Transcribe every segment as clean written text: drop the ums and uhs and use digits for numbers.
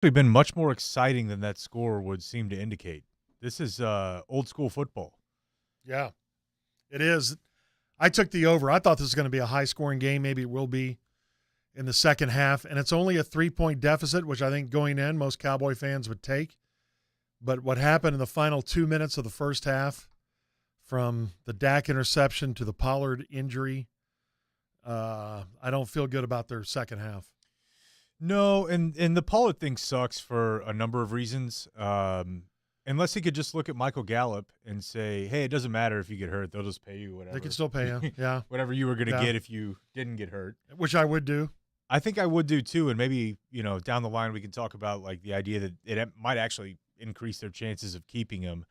Been much more exciting than that score would seem to indicate. This is old school football. Yeah, it is. I took the over. I thought this was going to be a high-scoring game. Maybe it will be in the second half. And it's only a 3-point deficit, which I think going in most Cowboy fans would take. But what happened in the final 2 minutes of the first half, from the Dak interception to the Pollard injury, I don't feel good about their second half. No, and the Pollard thing sucks for a number of reasons. Unless he could just look at Michael Gallup and say, hey, it doesn't matter if you get hurt. They'll just pay you whatever. They can still pay you, yeah. Whatever you were going to get if you didn't get hurt. Which I would do. I think I would do too, and maybe, down the line we can talk about like the idea that it might actually increase their chances of keeping him.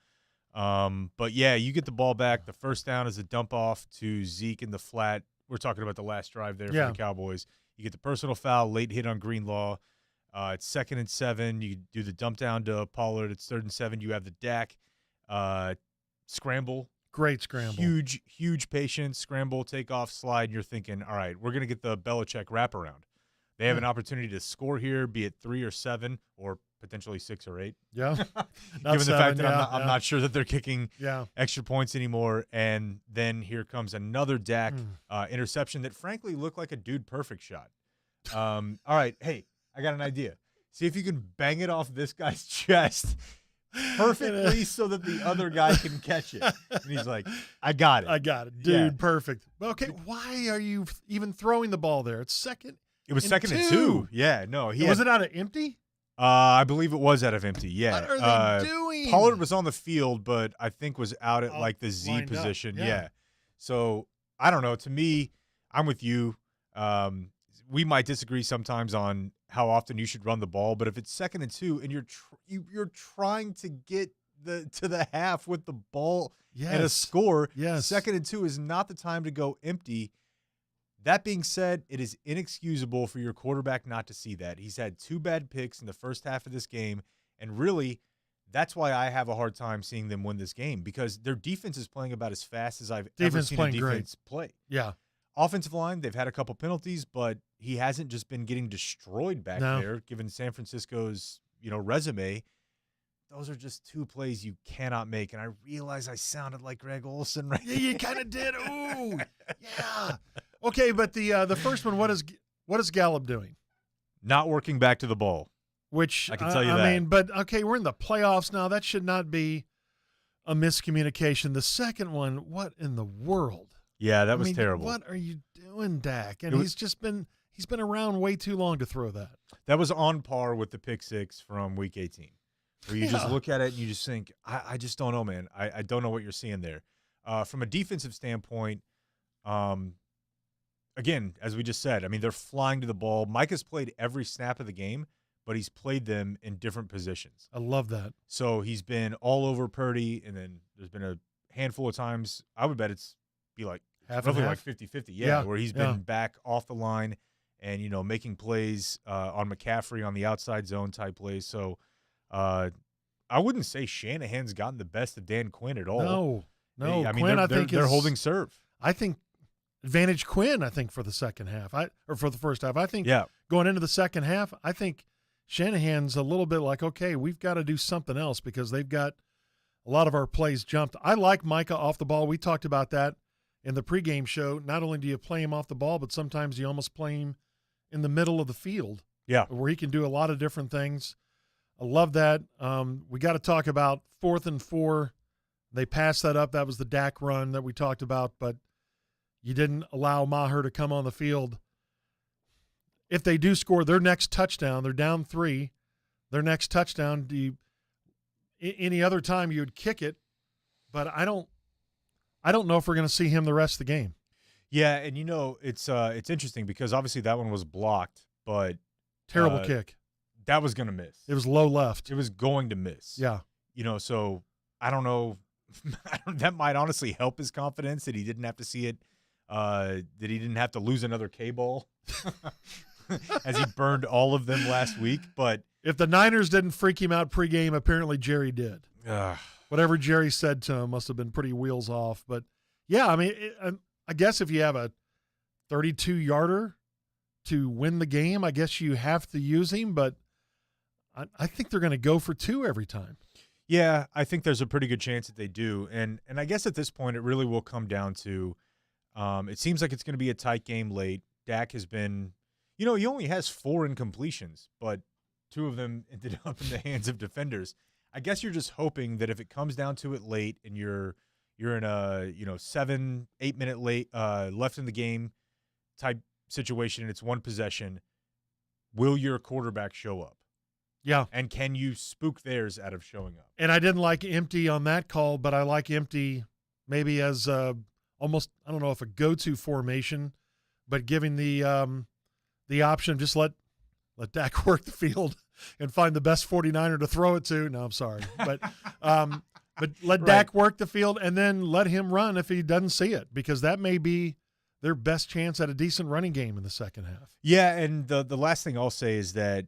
But, yeah, you get the ball back. The first down is a dump off to Zeke in the flat. We're talking about the last drive there for the Cowboys. You get the personal foul, late hit on Greenlaw. It's 2nd and 7. You do the dump down to Pollard. It's 3rd and 7. You have the Dak scramble. Great scramble. Huge patience, scramble, takeoff, slide. And you're thinking, all right, we're going to get the Belichick wraparound. They have an opportunity to score here, be it 3 or 7 or potentially 6 or 8. Yeah. Given the fact that I'm not sure that they're kicking extra points anymore. And then here comes another Dak interception that frankly looked like a dude perfect shot. All right, hey, I got an idea. See if you can bang it off this guy's chest perfectly so that the other guy can catch it. And he's like, I got it. Dude, perfect. Okay, why are you even throwing the ball there? It's second. It was 2nd and 2. Yeah, no. Was it out of empty? I believe it was out of empty, yeah. What are they doing? Pollard was on the field, but I think was out at like the Z position. Yeah. So, I don't know. To me, I'm with you. We might disagree sometimes on how often you should run the ball, but if it's 2nd and 2 and you're trying to get to the half with the ball and a score, 2nd and 2 is not the time to go empty. That being said, it is inexcusable for your quarterback not to see that. He's had 2 bad picks in the first half of this game, and really, that's why I have a hard time seeing them win this game, because their defense is playing about as fast as I've ever seen a defense play. Yeah. Offensive line, they've had a couple penalties, but he hasn't just been getting destroyed back there, given San Francisco's, resume. Those are just 2 plays you cannot make, and I realize I sounded like Greg Olsen right there. Yeah, you kind of did. Ooh, yeah. Okay, but the first one, what is Gallup doing? Not working back to the ball. Which I can tell you that. I mean, but okay, we're in the playoffs now. That should not be a miscommunication. The second one, what in the world? Yeah, that was terrible. What are you doing, Dak? And he's been around way too long to throw that. That was on par with the pick 6 from Week 18, where you just look at it and you just think, I just don't know, man. I don't know what you're seeing there. From a defensive standpoint, again, as we just said, I mean, they're flying to the ball. Mike has played every snap of the game, but he's played them in different positions. I love that. So he's been all over Purdy, and then there's been a handful of times, I would bet it's be like roughly like 50-50, where he's been back off the line and, making plays on McCaffrey on the outside zone type plays. So I wouldn't say Shanahan's gotten the best of Dan Quinn at all. No. I mean, Quinn, they're holding serve. I think advantage Quinn, for the second half, or for the first half. I think going into the second half, I think Shanahan's a little bit like, okay, we've got to do something else because they've got a lot of our plays jumped. I like Micah off the ball. We talked about that in the pregame show. Not only do you play him off the ball, but sometimes you almost play him in the middle of the field. Yeah. Where he can do a lot of different things. I love that. We got to talk about 4th and 4. They passed that up. That was the Dak run that we talked about, but you didn't allow Maher to come on the field. If they do score their next touchdown, they're down 3. Their next touchdown, any other time you would kick it, but I don't know if we're going to see him the rest of the game. Yeah, and it's interesting because obviously that one was blocked, but terrible kick. That was going to miss. It was low left. It was going to miss. Yeah. So I don't know. That might honestly help his confidence that he didn't have to see it, that he didn't have to lose another K-ball as he burned all of them last week. But if the Niners didn't freak him out pregame, apparently Jerry did. Whatever Jerry said to him must have been pretty wheels off. But, yeah, I mean, I guess if you have a 32-yarder to win the game, I guess you have to use him. But I think they're going to go for 2 every time. Yeah, I think there's a pretty good chance that they do. And I guess at this point, it really will come down to it seems like it's going to be a tight game late. Dak has been, he only has 4 incompletions, but 2 of them ended up in the hands of defenders. I guess you're just hoping that if it comes down to it late and you're in a 7-8 minute left in the game type situation and it's 1 possession, will your quarterback show up? Yeah. And can you spook theirs out of showing up? And I didn't like Empty on that call, but I like Empty maybe as almost, I don't know if a go-to formation, but giving the option of just let Dak work the field and find the best 49er to throw it to. No, I'm sorry. But let Dak work the field and then let him run if he doesn't see it, because that may be their best chance at a decent running game in the second half. Yeah, and the last thing I'll say is that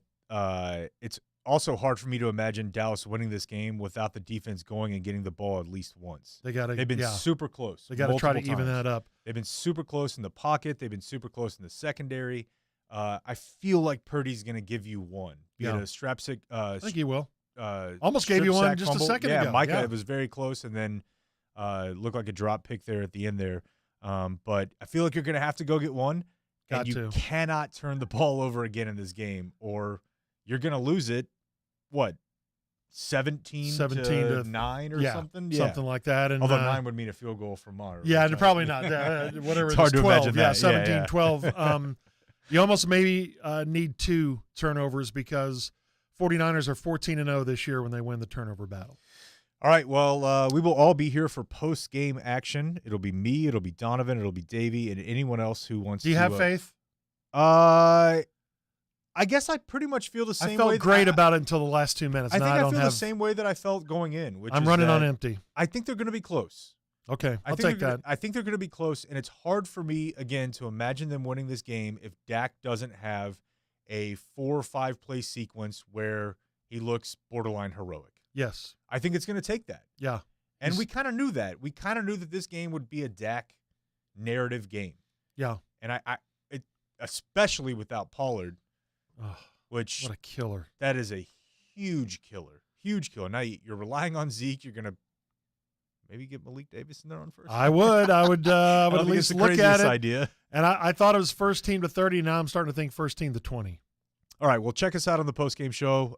it's also hard for me to imagine Dallas winning this game without the defense going and getting the ball at least once. They've been super close. They got to try to even that up. They've been super close in the pocket. They've been super close in the secondary. I feel like Purdy's going to give you one. Be it a strap sack. I think he will. Almost gave you one just a second ago. Micah, it was very close, and then looked like a drop pick there at the end there. But I feel like you're going to have to go get one. And you cannot turn the ball over again in this game, or you're going to lose it, 17 to 9 or something? Yeah. Something like that. And, although 9 would mean a field goal from Maher. Yeah, probably not. Whatever it's hard to 12. imagine that. 17, 12. You almost maybe need 2 turnovers because 49ers are 14-0 this year when they win the turnover battle. All right, well, we will all be here for post-game action. It'll be me, it'll be Donovan, it'll be Davey, and anyone else who wants to. Do you have faith? I guess I pretty much feel the same way. I felt great about it until the last 2 minutes. I think I feel the same way that I felt going in. Which I'm running on empty. I think they're going to be close. Okay, I'll take that. I think they're going to be close, and it's hard for me, again, to imagine them winning this game if Dak doesn't have a 4 or 5 play sequence where he looks borderline heroic. Yes. I think it's going to take that. Yeah. And we kind of knew that. We kind of knew that this game would be a Dak narrative game. Yeah. And it especially without Pollard, which what a killer. That is a huge killer. Huge killer. Now you're relying on Zeke. You're going to maybe get Malik Davis in there on first. I would at least look at it. Idea. And I thought it was first team to 30. Now I'm starting to think first team to 20. All right. Well, check us out on the post-game show.